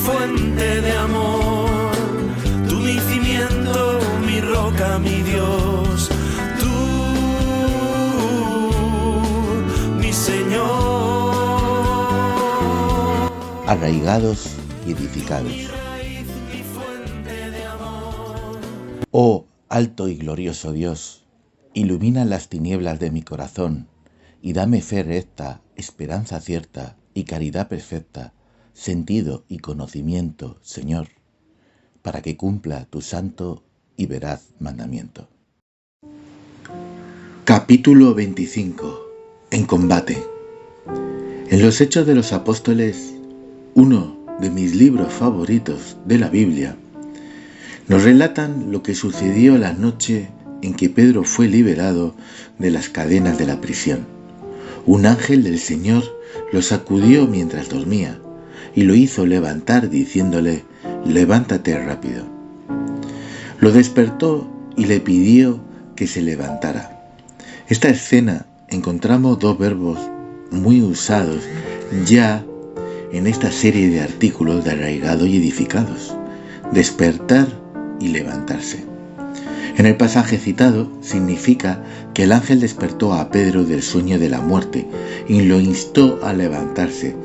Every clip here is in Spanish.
fuente de amor, tú mi cimiento, mi roca, mi Dios, tú, mi Señor. Arraigados y edificados. Oh alto y glorioso Dios, ilumina las tinieblas de mi corazón y dame fe recta, esperanza cierta y caridad perfecta, sentido y conocimiento, Señor, para que cumpla tu santo y veraz mandamiento. Capítulo 25. En combate. En los Hechos de los Apóstoles, uno de mis libros favoritos de la Biblia, nos relatan lo que sucedió la noche en que Pedro fue liberado de las cadenas de la prisión. Un ángel del Señor lo sacudió mientras dormía y lo hizo levantar diciéndole: levántate rápido. Lo despertó y le pidió que se levantara. Esta escena encontramos dos verbos muy usados ya en esta serie de artículos de arraigados y edificados: despertar y levantarse. En el pasaje citado significa que el ángel despertó a Pedro del sueño de la muerte y lo instó a levantarse,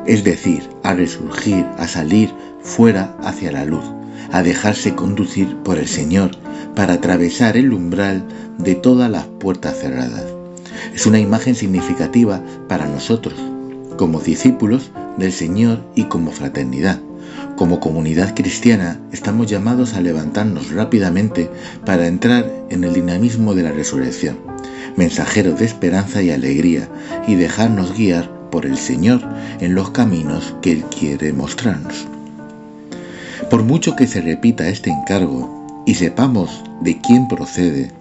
es decir, a resurgir, a salir fuera hacia la luz, a dejarse conducir por el Señor para atravesar el umbral de todas las puertas cerradas. Es una imagen significativa para nosotros, como discípulos del Señor y como fraternidad. Como comunidad cristiana estamos llamados a levantarnos rápidamente para entrar en el dinamismo de la resurrección, mensajeros de esperanza y alegría, y dejarnos guiar por el Señor en los caminos que Él quiere mostrarnos. Por mucho que se repita este encargo y sepamos de quién procede,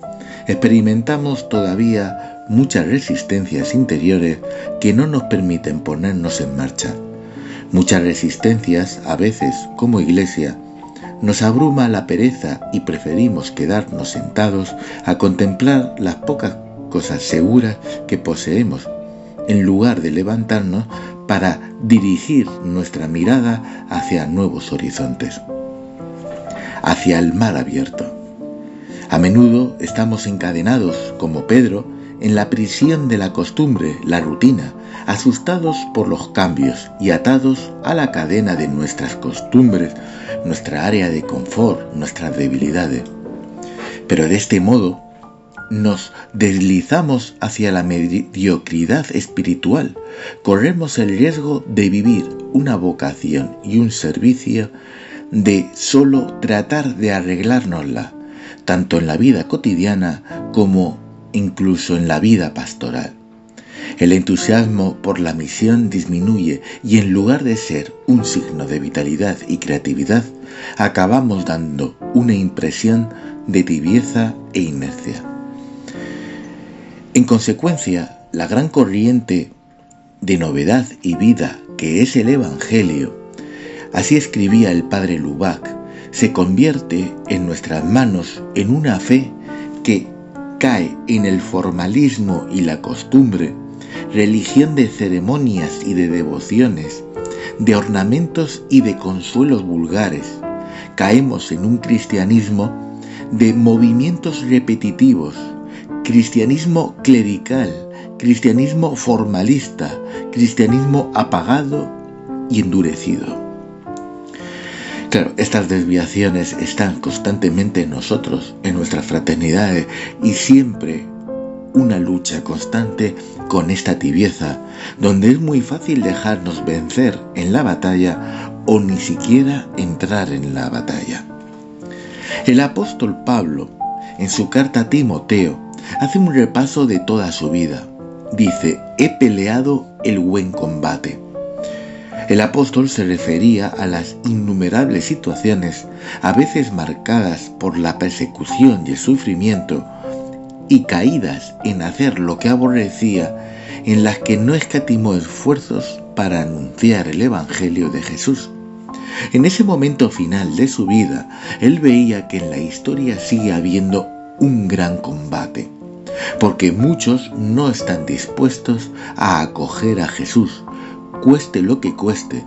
experimentamos todavía muchas resistencias interiores que no nos permiten ponernos en marcha. Muchas resistencias, a veces, como iglesia, nos abruma la pereza y preferimos quedarnos sentados a contemplar las pocas cosas seguras que poseemos, en lugar de levantarnos para dirigir nuestra mirada hacia nuevos horizontes, hacia el mar abierto. A menudo estamos encadenados, como Pedro, en la prisión de la costumbre, la rutina, asustados por los cambios y atados a la cadena de nuestras costumbres, nuestra área de confort, nuestras debilidades. Pero de este modo nos deslizamos hacia la mediocridad espiritual. Corremos el riesgo de vivir una vocación y un servicio de solo tratar de arreglárnosla, tanto en la vida cotidiana como incluso en la vida pastoral. El entusiasmo por la misión disminuye y en lugar de ser un signo de vitalidad y creatividad, acabamos dando una impresión de tibieza e inercia. En consecuencia, la gran corriente de novedad y vida que es el Evangelio, así escribía el padre Lubac, se convierte en nuestras manos en una fe que cae en el formalismo y la costumbre, religión de ceremonias y de devociones, de ornamentos y de consuelos vulgares. Caemos en un cristianismo de movimientos repetitivos, cristianismo clerical, cristianismo formalista, cristianismo apagado y endurecido. Claro, estas desviaciones están constantemente en nosotros, en nuestras fraternidades, y siempre una lucha constante con esta tibieza, donde es muy fácil dejarnos vencer en la batalla o ni siquiera entrar en la batalla. El apóstol Pablo, en su carta a Timoteo, hace un repaso de toda su vida. Dice: he peleado el buen combate. El apóstol se refería a las innumerables situaciones, a veces marcadas por la persecución y el sufrimiento, y caídas en hacer lo que aborrecía, en las que no escatimó esfuerzos para anunciar el Evangelio de Jesús. En ese momento final de su vida, él veía que en la historia sigue habiendo un gran combate, porque muchos no están dispuestos a acoger a Jesús, cueste lo que cueste,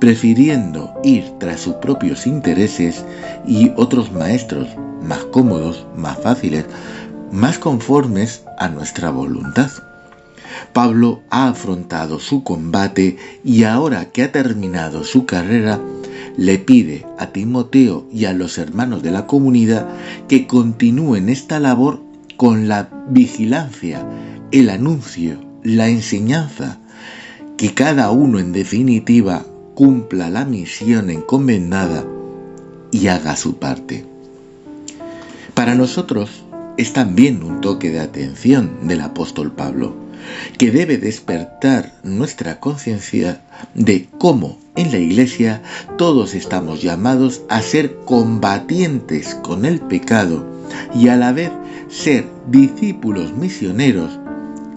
prefiriendo ir tras sus propios intereses y otros maestros más cómodos, más fáciles, más conformes a nuestra voluntad. Pablo ha afrontado su combate y ahora que ha terminado su carrera, le pide a Timoteo y a los hermanos de la comunidad que continúen esta labor con la vigilancia, el anuncio, la enseñanza, que cada uno en definitiva cumpla la misión encomendada y haga su parte. Para nosotros es también un toque de atención del apóstol Pablo, que debe despertar nuestra conciencia de cómo en la Iglesia todos estamos llamados a ser combatientes con el pecado y a la vez ser discípulos misioneros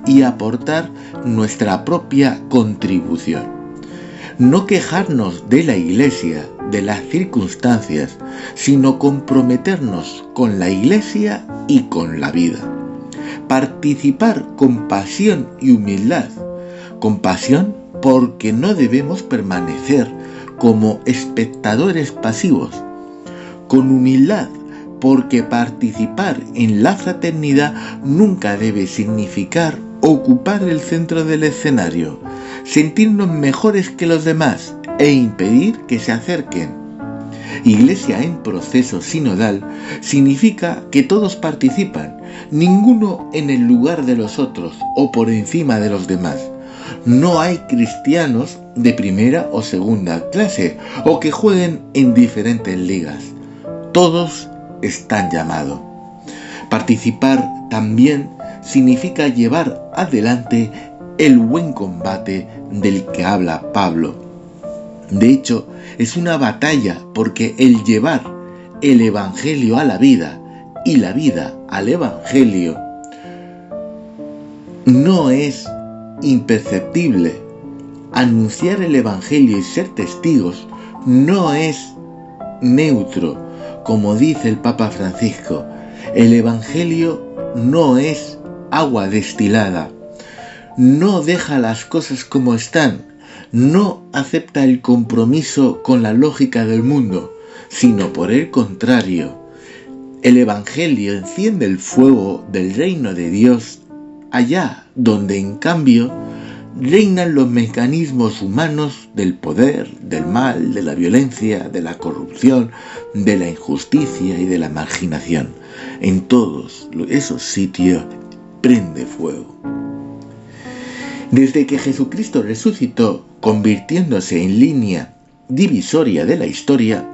y aportar nuestra propia contribución. No quejarnos de la Iglesia, de las circunstancias, sino comprometernos con la Iglesia y con la vida. Participar con pasión y humildad. Con pasión porque no debemos permanecer como espectadores pasivos. Con humildad porque participar en la fraternidad nunca debe significar ocupar el centro del escenario, sentirnos mejores que los demás e impedir que se acerquen. Iglesia en proceso sinodal significa que todos participan, ninguno en el lugar de los otros o por encima de los demás. No hay cristianos de primera o segunda clase o que jueguen en diferentes ligas. Todos están llamados. Participar también significa llevar adelante el buen combate del que habla Pablo. De hecho, es una batalla porque el llevar el Evangelio a la vida y la vida al Evangelio no es imperceptible. Anunciar el Evangelio y ser testigos no es neutro, como dice el Papa Francisco. El Evangelio no es agua destilada, no deja las cosas como están, no acepta el compromiso con la lógica del mundo, sino por el contrario. El Evangelio enciende el fuego del reino de Dios allá donde en cambio reinan los mecanismos humanos del poder, del mal, de la violencia, de la corrupción, de la injusticia y de la marginación. En todos esos sitios prende fuego. Desde que Jesucristo resucitó, convirtiéndose en línea divisoria de la historia,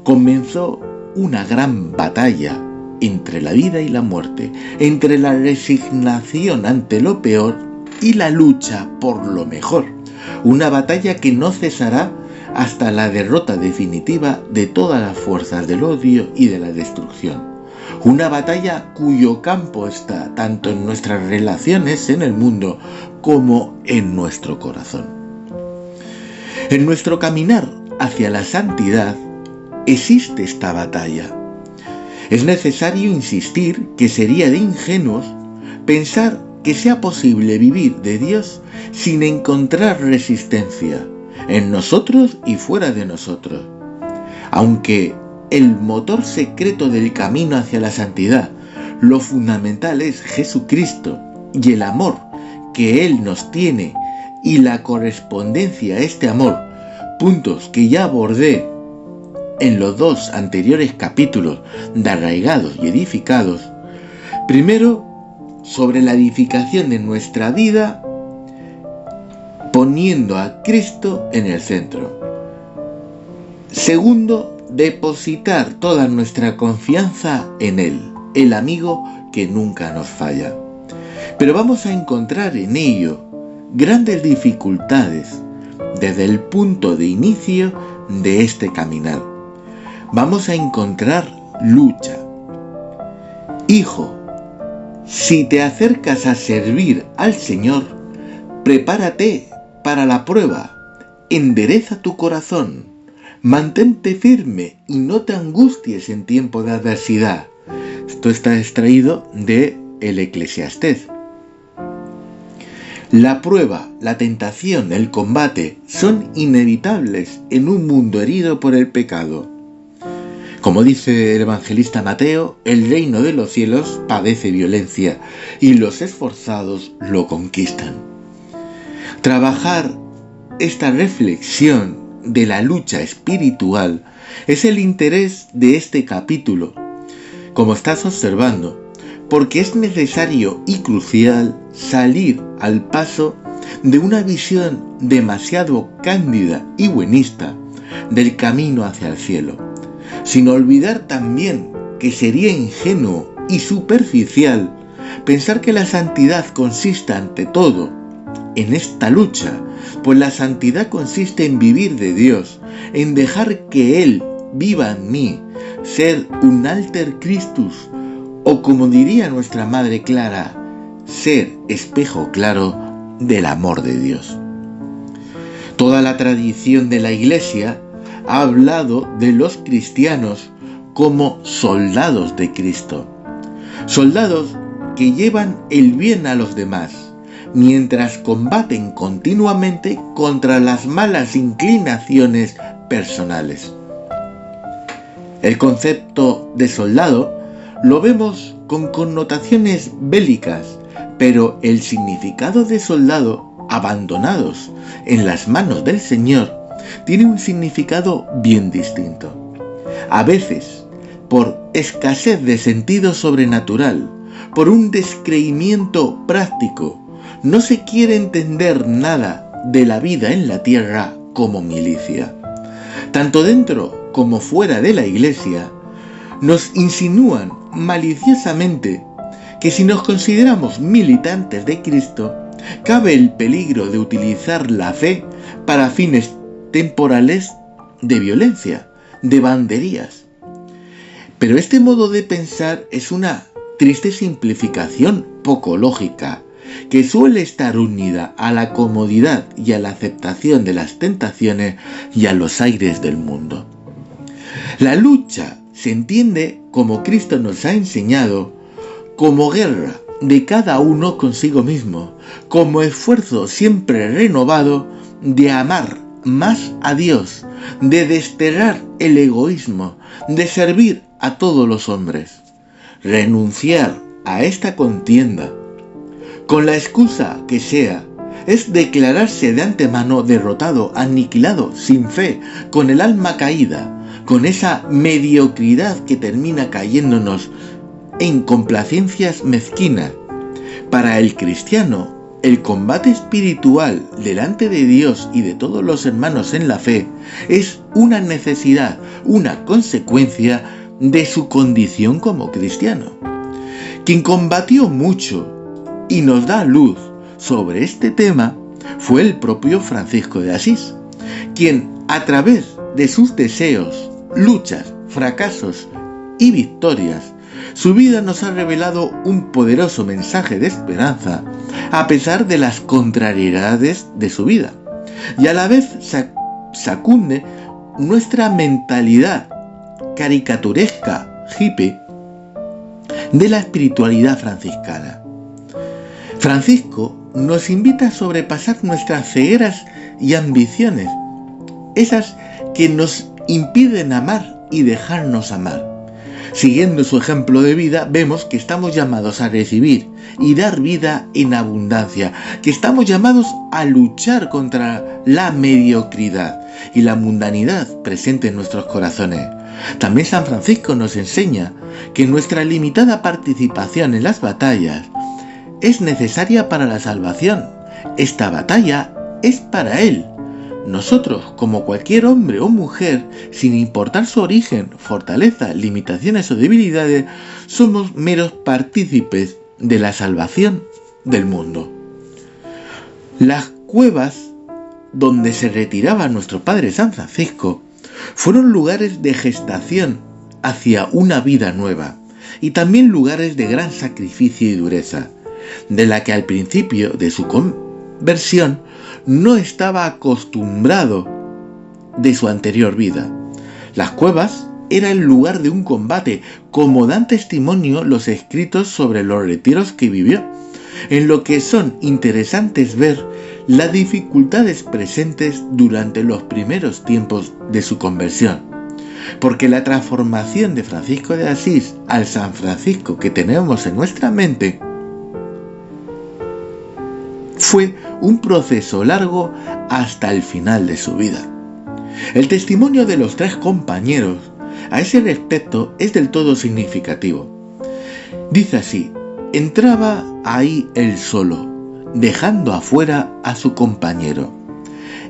comenzó una gran batalla entre la vida y la muerte, entre la resignación ante lo peor y la lucha por lo mejor. Una batalla que no cesará hasta la derrota definitiva de todas las fuerzas del odio y de la destrucción. Una batalla cuyo campo está tanto en nuestras relaciones en el mundo como en nuestro corazón. En nuestro caminar hacia la santidad existe esta batalla. Es necesario insistir que sería de ingenuos pensar que sea posible vivir de Dios sin encontrar resistencia en nosotros y fuera de nosotros. Aunque el motor secreto del camino hacia la santidad, lo fundamental es Jesucristo y el amor que Él nos tiene y la correspondencia a este amor, puntos que ya abordé en los 2 anteriores capítulos de Arraigados y Edificados. Primero, sobre la edificación de nuestra vida, poniendo a Cristo en el centro. Segundo, depositar toda nuestra confianza en Él, el amigo que nunca nos falla. Pero vamos a encontrar en ello grandes dificultades desde el punto de inicio de este caminar. Vamos a encontrar lucha. Hijo, si te acercas a servir al Señor, prepárate para la prueba, endereza tu corazón, mantente firme y no te angusties en tiempo de adversidad. Esto está extraído de el Eclesiastés. La prueba, la tentación, el combate son inevitables en un mundo herido por el pecado. Como dice el evangelista Mateo, el reino de los cielos padece violencia y los esforzados lo conquistan. Trabajar esta reflexión de la lucha espiritual es el interés de este capítulo, como estás observando, porque es necesario y crucial salir al paso de una visión demasiado cándida y buenista del camino hacia el cielo, sin olvidar también que sería ingenuo y superficial pensar que la santidad consiste ante todo en esta lucha, pues la santidad consiste en vivir de Dios, en dejar que Él viva en mí, ser un alter Christus, o como diría nuestra Madre Clara, ser espejo claro del amor de Dios. Toda la tradición de la Iglesia ha hablado de los cristianos como soldados de Cristo, soldados que llevan el bien a los demás, mientras combaten continuamente contra las malas inclinaciones personales. El concepto de soldado lo vemos con connotaciones bélicas, pero el significado de soldado abandonados en las manos del Señor tiene un significado bien distinto. A veces, por escasez de sentido sobrenatural, por un descreimiento práctico, no se quiere entender nada de la vida en la tierra como milicia. Tanto dentro como fuera de la Iglesia, nos insinúan maliciosamente que si nos consideramos militantes de Cristo, cabe el peligro de utilizar la fe para fines temporales de violencia, de banderías. Pero este modo de pensar es una triste simplificación poco lógica, que suele estar unida a la comodidad y a la aceptación de las tentaciones y a los aires del mundo. La lucha se entiende, como Cristo nos ha enseñado, como guerra de cada uno consigo mismo, como esfuerzo siempre renovado de amar más a Dios, de desterrar el egoísmo, de servir a todos los hombres. Renunciar a esta contienda, con la excusa que sea, es declararse de antemano derrotado, aniquilado, sin fe, con el alma caída, con esa mediocridad que termina cayéndonos en complacencias mezquinas. Para el cristiano, el combate espiritual delante de Dios y de todos los hermanos en la fe es una necesidad, una consecuencia de su condición como cristiano. Quien combatió mucho y nos da luz sobre este tema fue el propio Francisco de Asís, quien a través de sus deseos, luchas, fracasos y victorias, su vida nos ha revelado un poderoso mensaje de esperanza a pesar de las contrariedades de su vida, y a la vez sacunde nuestra mentalidad caricaturesca, hippie, de la espiritualidad franciscana. Francisco nos invita a sobrepasar nuestras cegueras y ambiciones, esas que nos impiden amar y dejarnos amar. Siguiendo su ejemplo de vida, vemos que estamos llamados a recibir y dar vida en abundancia, que estamos llamados a luchar contra la mediocridad y la mundanidad presente en nuestros corazones. También San Francisco nos enseña que nuestra limitada participación en las batallas es necesaria para la salvación. Esta batalla es para Él. Nosotros, como cualquier hombre o mujer, sin importar su origen, fortaleza, limitaciones o debilidades, somos meros partícipes de la salvación del mundo. Las cuevas donde se retiraba nuestro Padre San Francisco fueron lugares de gestación hacia una vida nueva y también lugares de gran sacrificio y dureza, de la que al principio de su conversión no estaba acostumbrado de su anterior vida. Las cuevas era el lugar de un combate, como dan testimonio los escritos sobre los retiros que vivió. en lo que son interesantes ver las dificultades presentes durante los primeros tiempos de su conversión, porque la transformación de Francisco de Asís al San Francisco que tenemos en nuestra mente fue un proceso largo hasta el final de su vida. El testimonio de los 3 compañeros a ese respecto es del todo significativo. Dice así: entraba ahí él solo, dejando afuera a su compañero,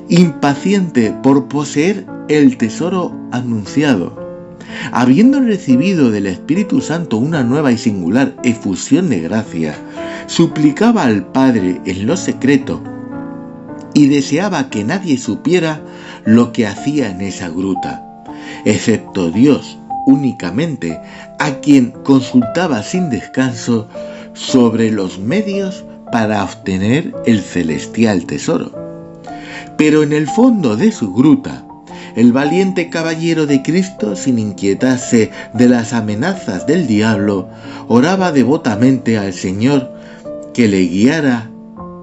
impaciente por poseer el tesoro anunciado. Habiendo recibido del Espíritu Santo una nueva y singular efusión de gracia, suplicaba al Padre en lo secreto y deseaba que nadie supiera lo que hacía en esa gruta, excepto Dios únicamente, a quien consultaba sin descanso sobre los medios para obtener el celestial tesoro. Pero en el fondo de su gruta, el valiente caballero de Cristo, sin inquietarse de las amenazas del diablo, oraba devotamente al Señor que le guiara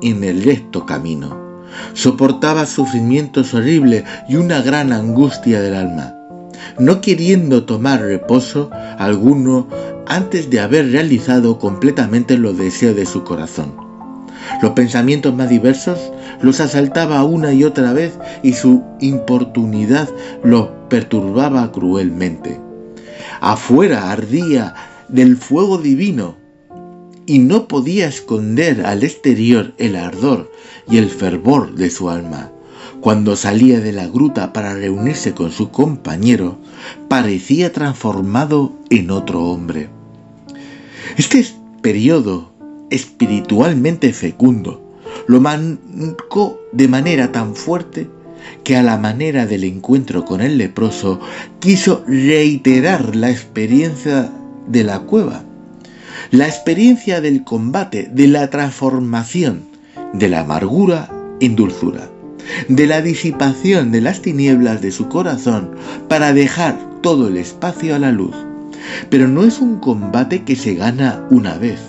en el recto camino. Soportaba sufrimientos horribles y una gran angustia del alma, no queriendo tomar reposo alguno antes de haber realizado completamente los deseos de su corazón. Los pensamientos más diversos los asaltaba una y otra vez y su importunidad los perturbaba cruelmente. Afuera ardía del fuego divino y no podía esconder al exterior el ardor y el fervor de su alma. Cuando salía de la gruta para reunirse con su compañero, parecía transformado en otro hombre. Este periodo espiritualmente fecundo lo marcó de manera tan fuerte que, a la manera del encuentro con el leproso, quiso reiterar la experiencia de la cueva, la experiencia del combate, de la transformación, de la amargura en dulzura, de la disipación de las tinieblas de su corazón para dejar todo el espacio a la luz. Pero no es un combate que se gana una vez.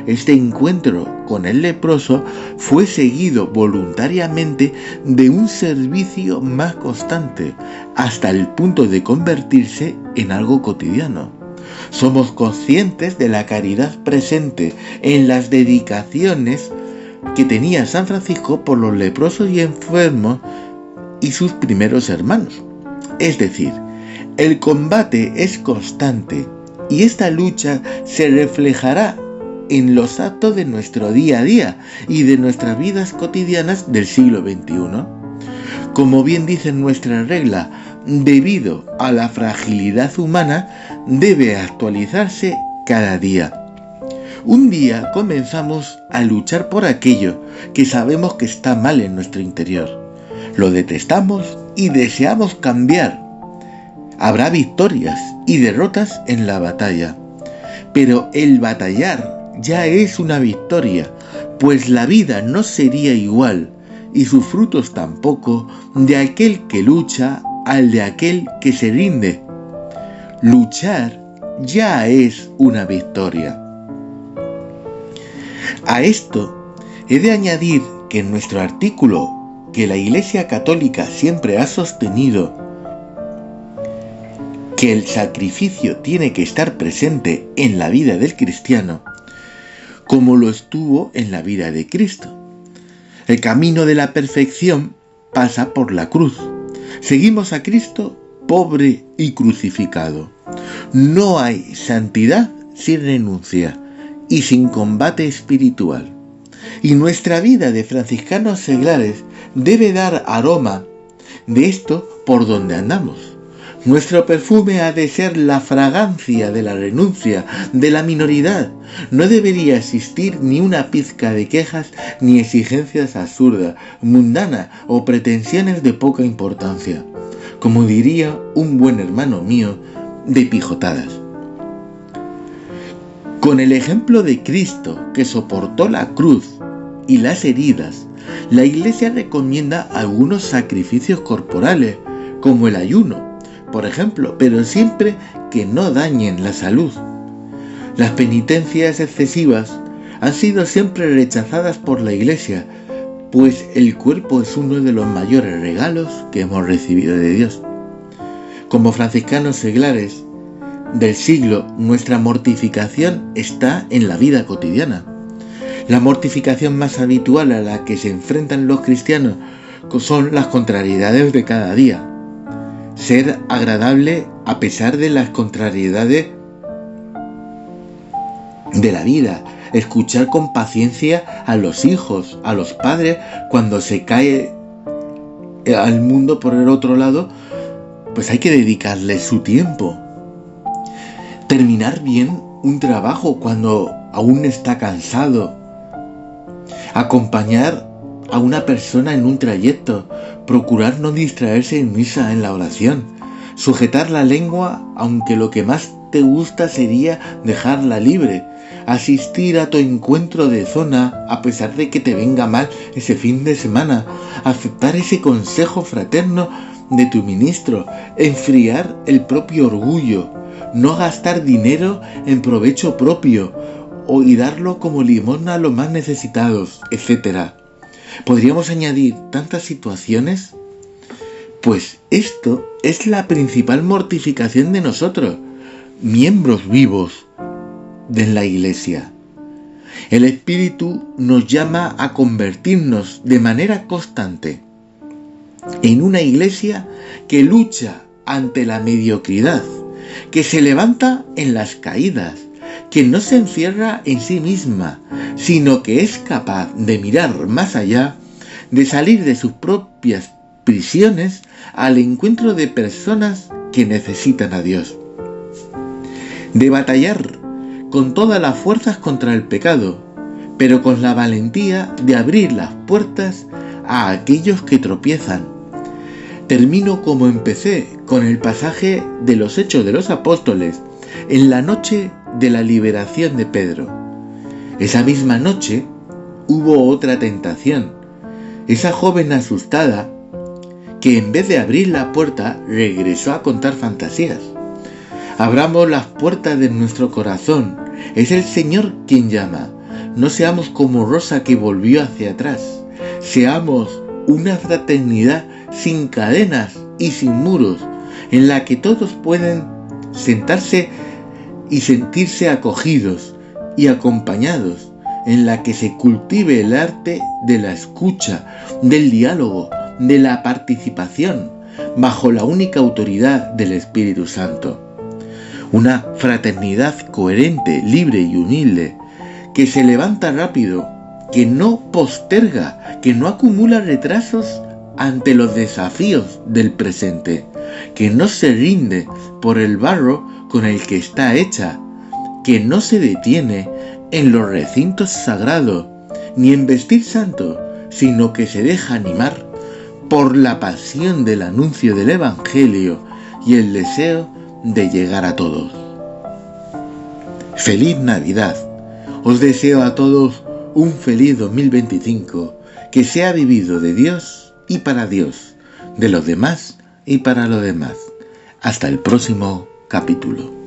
Este encuentro con el leproso fue seguido voluntariamente de un servicio más constante, hasta el punto de convertirse en algo cotidiano. Somos conscientes de la caridad presente en las dedicaciones que tenía San Francisco por los leprosos y enfermos y sus primeros hermanos. Es decir, el combate es constante y esta lucha se reflejará en los actos de nuestro día a día y de nuestras vidas cotidianas del siglo XXI. Como bien dice nuestra regla, debido a la fragilidad humana, debe actualizarse cada día. Un día comenzamos a luchar por aquello que sabemos que está mal en nuestro interior. Lo detestamos y deseamos cambiar. Habrá victorias y derrotas en la batalla, pero el batallar ya es una victoria, pues la vida no sería igual, y sus frutos tampoco, de aquel que lucha al de aquel que se rinde. Luchar ya es una victoria. A esto he de añadir que en nuestro artículo, que la Iglesia Católica siempre ha sostenido que el sacrificio tiene que estar presente en la vida del cristiano, como lo estuvo en la vida de Cristo. El camino de la perfección pasa por la cruz. Seguimos a Cristo pobre y crucificado. No hay santidad sin renuncia y sin combate espiritual. Y nuestra vida de franciscanos seglares debe dar aroma de esto por donde andamos. Nuestro perfume ha de ser la fragancia de la renuncia, de la minoridad. No debería existir ni una pizca de quejas ni exigencias absurdas, mundanas o pretensiones de poca importancia. Como diría un buen hermano mío, de pijotadas. Con el ejemplo de Cristo, que soportó la cruz y las heridas, la Iglesia recomienda algunos sacrificios corporales, como el ayuno, por ejemplo, pero siempre que no dañen la salud. Las penitencias excesivas han sido siempre rechazadas por la Iglesia, pues el cuerpo es uno de los mayores regalos que hemos recibido de Dios. Como franciscanos seglares del siglo, nuestra mortificación está en la vida cotidiana. La mortificación más habitual a la que se enfrentan los cristianos son las contrariedades de cada día. Ser agradable a pesar de las contrariedades de la vida. Escuchar con paciencia a los hijos, a los padres, cuando se cae al mundo por el otro lado, pues hay que dedicarle su tiempo. Terminar bien un trabajo cuando aún está cansado. Acompañar a una persona en un trayecto. Procurar no distraerse en misa, en la oración. Sujetar la lengua, aunque lo que más te gusta sería dejarla libre. Asistir a tu encuentro de zona a pesar de que te venga mal ese fin de semana. Aceptar ese consejo fraterno de tu ministro. Enfriar el propio orgullo. No gastar dinero en provecho propio y darlo como limosna a los más necesitados, etc. ¿Podríamos añadir tantas situaciones? Pues esto es la principal mortificación de nosotros, miembros vivos de la Iglesia. El Espíritu nos llama a convertirnos de manera constante en una Iglesia que lucha ante la mediocridad, que se levanta en las caídas, que no se encierra en sí misma, sino que es capaz de mirar más allá, de salir de sus propias prisiones al encuentro de personas que necesitan a Dios, de batallar con todas las fuerzas contra el pecado, pero con la valentía de abrir las puertas a aquellos que tropiezan. Termino como empecé, con el pasaje de los Hechos de los Apóstoles, en la noche de la liberación de Pedro. Esa misma noche hubo otra tentación. Esa joven asustada, que en vez de abrir la puerta, regresó a contar fantasías. Abramos las puertas de nuestro corazón. Es el Señor quien llama. No seamos como Rosa que volvió hacia atrás. Seamos una fraternidad sin cadenas y sin muros, en la que todos pueden sentarse y sentirse acogidos y acompañados, en la que se cultive el arte de la escucha, del diálogo, de la participación, bajo la única autoridad del Espíritu Santo. Una fraternidad coherente, libre y humilde, que se levanta rápido, que no posterga, que no acumula retrasos ante los desafíos del presente, que no se rinde por el barro con el que está hecha, que no se detiene en los recintos sagrados, ni en vestir santo, sino que se deja animar por la pasión del anuncio del Evangelio y el deseo de llegar a todos. ¡Feliz Navidad! Os deseo a todos un feliz 2025, que sea vivido de Dios y para Dios, de los demás y para los demás. Hasta el próximo capítulo.